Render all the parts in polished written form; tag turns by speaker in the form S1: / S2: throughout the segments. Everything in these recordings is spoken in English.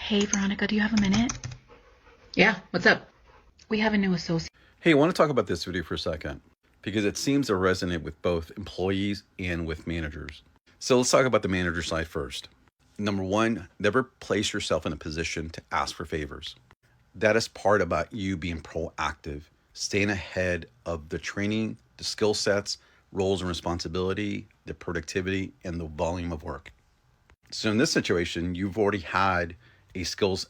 S1: Hey, Veronica, do you have a minute?
S2: Yeah, what's up?
S1: We have a new associate.
S3: Hey, I want to talk about this video for a second because it seems to resonate with both employees and with managers. So let's talk about the manager side first. Number one, never place yourself in a position to ask for favors. That is part about you being proactive, staying ahead of the training, the skill sets, roles and responsibility, the productivity, and the volume of work. So in this situation, you've already had a skills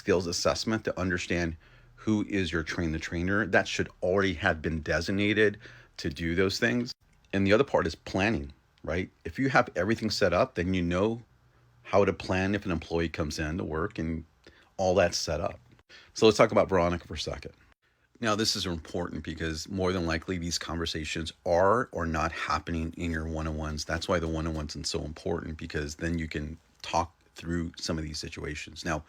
S3: assessment to understand who is your train the trainer. That should already have been designated to do those things. And the other part is planning, right? If you have everything set up, then you know how to plan if an employee comes in to work and all that's set up. So let's talk about Veronica for a second. Now, this is important because more than likely these conversations are or not happening in your one-on-ones. That's why the one-on-ones are so important, because then you can talk through some of these situations. Now,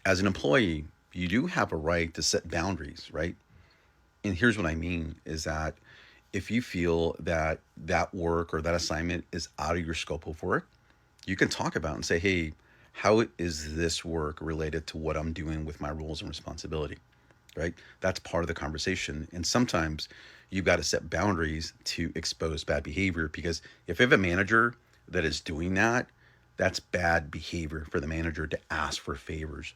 S3: as an employee, you do have a right to set boundaries, right? And here's what I mean is that if you feel that that work or that assignment is out of your scope of work, you can talk about it and say, hey, how is this work related to what I'm doing with my roles and responsibility? Right? That's part of the conversation. And sometimes you've got to set boundaries to expose bad behavior, because if you have a manager that is doing that, that's bad behavior for the manager to ask for favors.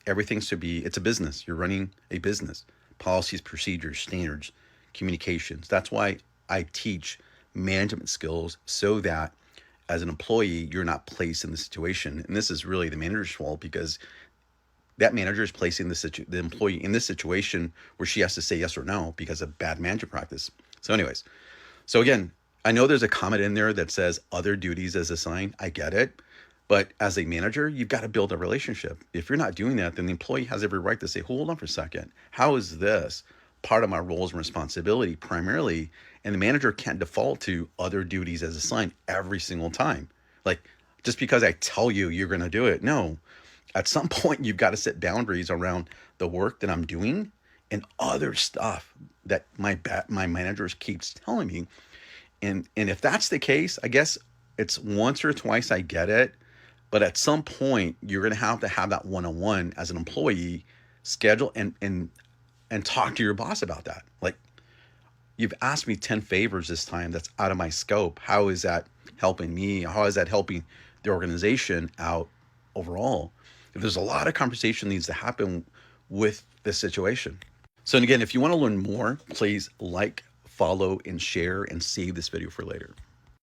S3: Everything should be, it's a business. You're running a business. Policies, procedures, standards, communications. That's why I teach management skills, so that as an employee, you're not placed in the situation. And this is really the manager's fault, because that manager is placing the employee in this situation where she has to say yes or no because of bad management practice. So anyways, so again, I know there's a comment in there that says other duties as assigned. I get it. But as a manager, you've got to build a relationship. If you're not doing that, then the employee has every right to say, hold on for a second. How is this part of my roles and responsibility primarily? And the manager can't default to other duties as assigned every single time. Like, just because I tell you you're going to do it. No. At some point, you've got to set boundaries around the work that I'm doing and other stuff that my managers keeps telling me. And if that's the case, I guess it's once or twice I get it. But at some point, you're going to have that one-on-one as an employee, schedule and talk to your boss about that. Like, you've asked me 10 favors this time that's out of my scope. How is that helping me? How is that helping the organization out overall? If there's a lot of conversation needs to happen with this situation. So, and again, if you want to learn more, please like, follow, and share, and save this video for later.